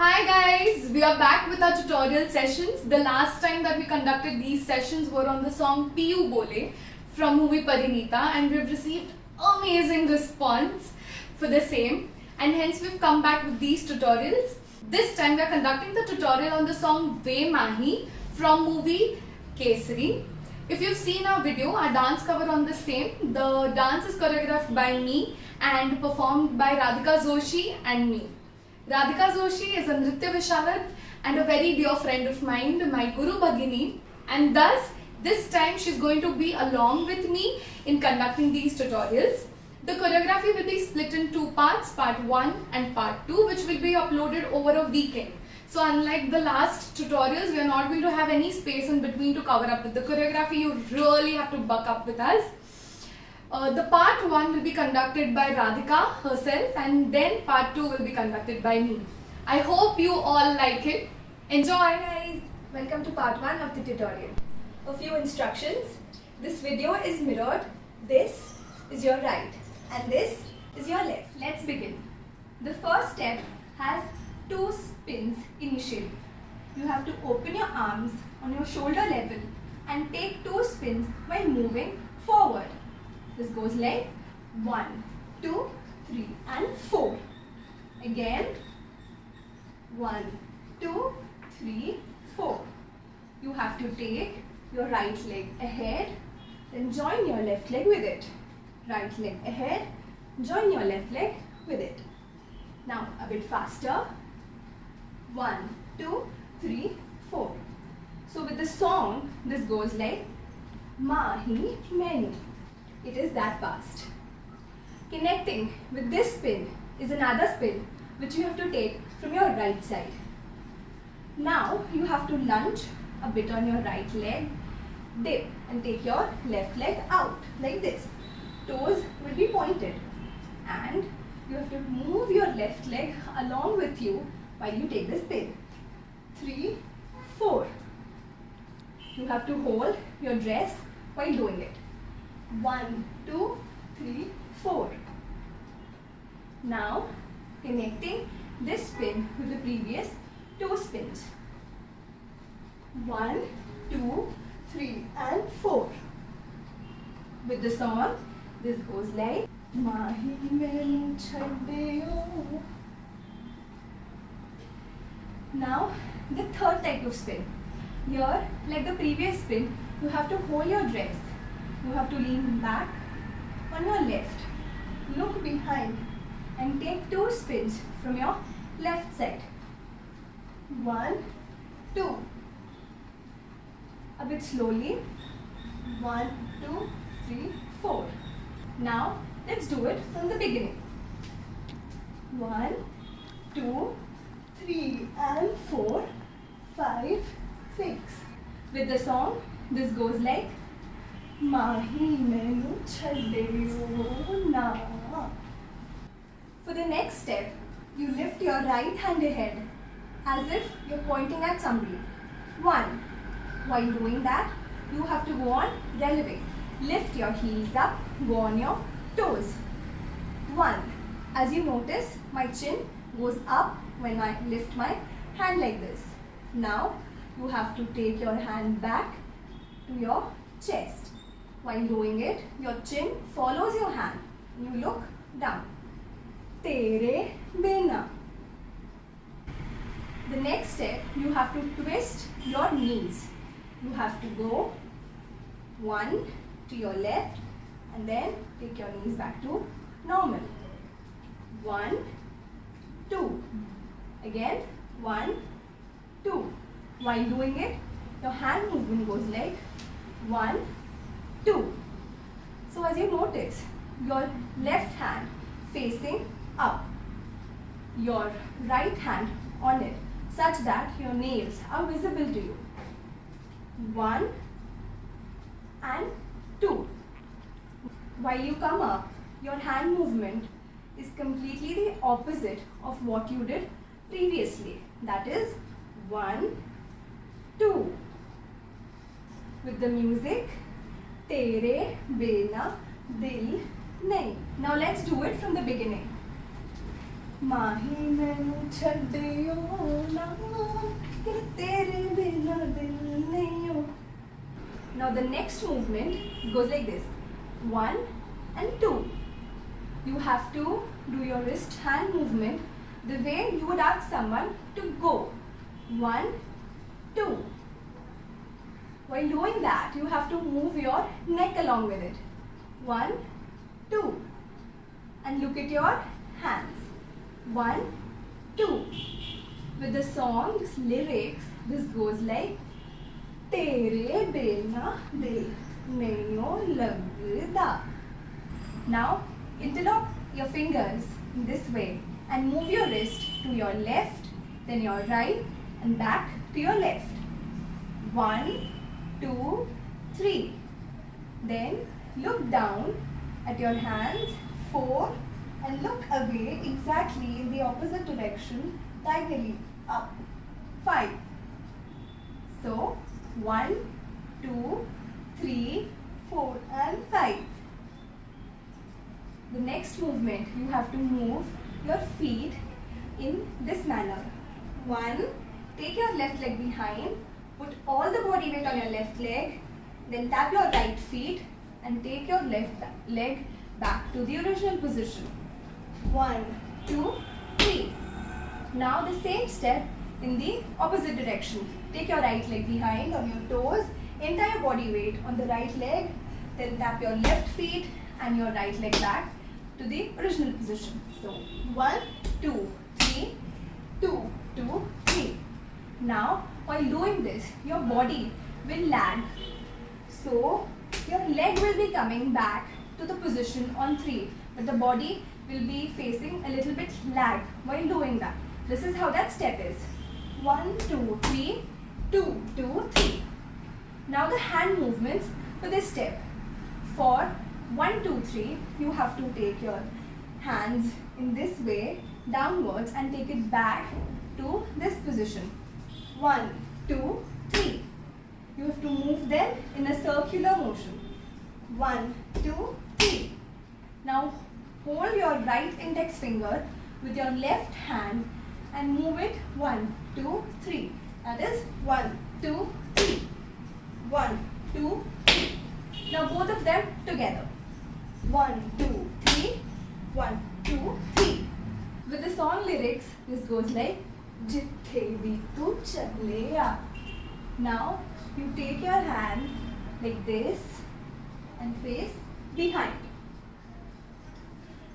Hi guys, we are back with our tutorial sessions. The last time that we conducted these sessions were on the song Piyu Bole from movie Parinita, and we've received amazing response for the same, and hence we've come back with these tutorials. This time we are conducting the tutorial on the song Ve Mahi from movie Kesari. If you've seen our video, our dance cover on the same, the dance is choreographed by me and performed by Radhika Joshi and me. Radhika Joshi is a Nritya Visharad and a very dear friend of mine, my Guru Bhagini, and thus this time she's going to be along with me in conducting these tutorials. The choreography will be split in two parts, part 1 and part 2, which will be uploaded over a weekend. So unlike the last tutorials, we are not going to have any space in between to cover up with the choreography. You really have to buck up with us. The part 1 will be conducted by Radhika herself, and then part 2 will be conducted by me. I hope you all like it. Enjoy! Hi guys, welcome to part 1 of the tutorial. A few instructions. This video is mirrored. This is your right and this is your left. Let's begin. The first step has 2 spins initially. You have to open your arms on your shoulder level and take 2 spins while moving forward. This goes like 1, 2, 3 and 4. Again 1, 2, 3, 4. You have to take your right leg ahead, then join your left leg with it. Right leg ahead, join your left leg with it. Now a bit faster. 1, 2, 3, 4. So with the song, this goes like Mahi Mainu. It is that fast. Connecting with this spin is another spin which you have to take from your right side. Now you have to lunge a bit on your right leg, dip and take your left leg out like this. Toes will be pointed and you have to move your left leg along with you while you take the spin. 3, 4. You have to hold your dress while doing it. 1, 2, 3, 4. Now connecting this spin with the previous 2 spins. 1, 2, 3 and 4. With the song, this goes like Mahi Mainu Chhaddeyo. Now the third type of spin. Here, like the previous spin, you have to hold your dress. You have to lean back on your left, look behind and take 2 spins from your left side. 1, 2. A bit slowly. 1, 2, 3, 4. Now let's do it from the beginning. 1, 2, 3 and 4, 5, 6. With the song, this goes like Mahi Mainu Chhaddeyo na. For the next step, you lift your right hand ahead as if you're pointing at somebody. 1. While doing that, you have to go on releving. Lift your heels up, go on your toes. 1. As you notice, my chin goes up when I lift my hand like this. Now, you have to take your hand back to your chest. While doing it, your chin follows your hand. You look down. Tere bina. The next step, you have to twist your knees. You have to go 1 to your left and then take your knees back to normal. 1, 2. Again 1, 2. While doing it, your hand movement goes like 1, 2. So as you notice, your left hand facing up, your right hand on it, such that your nails are visible to you. 1 and 2. While you come up, your hand movement is completely the opposite of what you did previously. That is 1, 2. With the music, Tere bina dil nahi. Now let's do it from the beginning. माही मैनू छड्डियो ना कि तेरे बिना दिल नहीं हो. Now the next movement goes like this. 1 and 2. You have to do your wrist hand movement the way you would ask someone to go. 1, 2. While doing that, you have to move your neck along with it. 1, 2. And look at your hands. 1, 2. With the song's lyrics, this goes like तेरे बिना दिल नहीं लगता. Now interlock your fingers in this way and move your wrist to your left, then your right, and back to your left. 1, 2, 3. Then look down at your hands. 4, and look away exactly in the opposite direction, diagonally up. 5. So 1, 2, 3, 4, and 5. The next movement, you have to move your feet in this manner. 1, take your left leg behind, put all the body weight on your left leg, then tap your right feet and take your left leg back to the original position. 1, 2, 3. Now the same step in the opposite direction. Take your right leg behind on your toes, entire body weight on the right leg, then tap your left feet and your right leg back to the original position. So 1, 2, 3, 2, 2, 3. Now while doing this, your body will lag. So your leg will be coming back to the position on 3, but the body will be facing a little bit lag while doing that. This is how that step is. 1, 2, 3, 2, 2, 3. Now the hand movements for this step. For 1, 2, 3, you have to take your hands in this way downwards and take it back to this position. 1, 2, 3. You have to move them in a circular motion. 1, 2, 3. Now hold your right index finger with your left hand and move it 1, 2, 3. That is 1, 2, 3. 1, 2, 3. Now both of them together. 1, 2, 3. 1, 2, 3. With the song lyrics, this goes like Jithe bhi tu chale aa. Now you take your hand like this and face behind.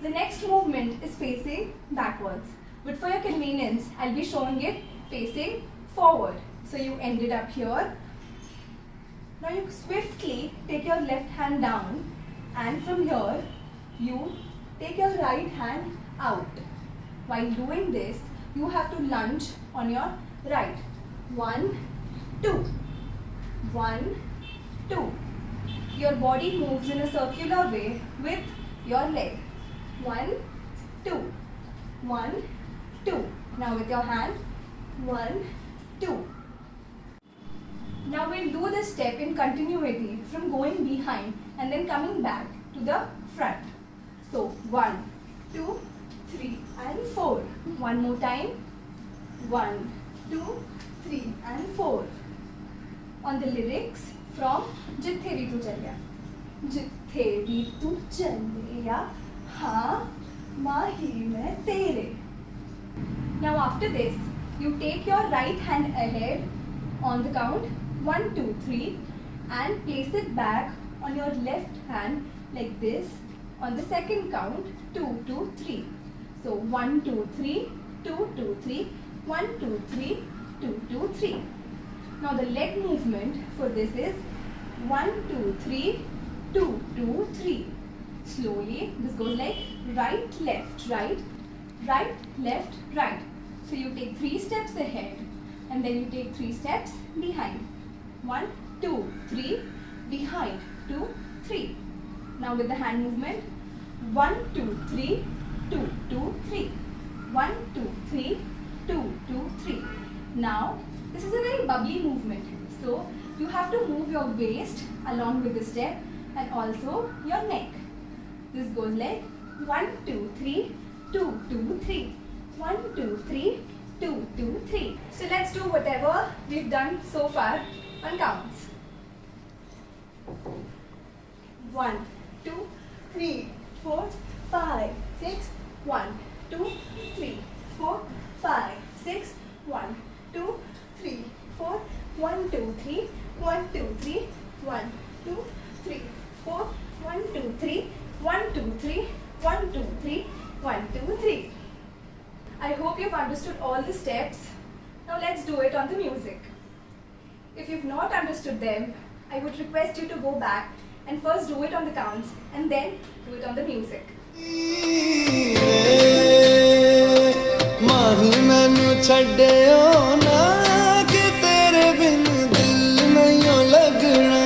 The next movement is facing backwards, but for your convenience, I'll be showing it facing forward. So you ended up here. Now you swiftly take your left hand down, and from here you take your right hand out. While doing this, you have to lunge on your right. 1, 2. 1, 2. Your body moves in a circular way with your leg. 1, 2. 1, 2. Now with your hand. 1, 2. Now we'll do this step in continuity from going behind and then coming back to the front. So 1, 2, 3 and 4. One more time. 1, 2, 3 and 4. On the lyrics from Jithe bhi tu chale aa. Jithe bhi tu chale aa, haan mahi main tere. Now after this, you take your right hand ahead on the count 1, 2, 3 and place it back on your left hand like this on the second count 2, 2, 3. So 1, 2, 3, 2, 2, 3, 1, 2, 3, 2, 2, 3. Now the leg movement for this is 1, 2, 3, 2, 2, 3. Slowly, this goes like right, left, right, right, left, right. So you take 3 steps ahead and then you take 3 steps behind. 1, 2, 3, behind, 2, 3. Now with the hand movement, 1, 2, 3, 2, 2, 3. 1, 2, 3, 2, 2, 3. Now this is a very bubbly movement. So you have to move your waist along with the step and also your neck. This goes like 1, 2, 3, 2, 2, 3. 1, 2, 3, 2, 2, 3. So let's do whatever we've done so far on counts. 1, 2, 3, 4, 5, 6, 1, 2, 3, 4, 5, 6, 1, 2, 3, 4, 1, 2, 3, 1, 2, 3, 1, 2, 3, 4, 1, 2, 3, 1, 2, 3, 1, 2, 3, 1, 2, 3. I hope you've understood all the steps. Now let's do it on the music. If you've not understood them, I would request you to go back and first do it on the counts and then do it on the music. माही मैनू छड्डियो ना कि तेरे बिन दिल नहीं लगना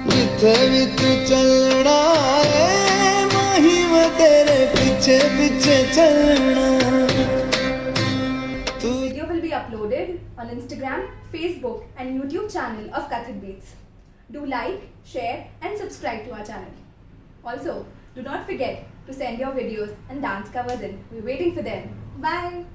जिथे भी तू चलना है माही मैं तेरे पीछे पीछे चलना तू Video will be uploaded on Instagram, Facebook and YouTube channel of Kathak Beats. Do like, share and subscribe to our channel. Also, do not forget to send your videos and dance covers in. We're waiting for them. Bye!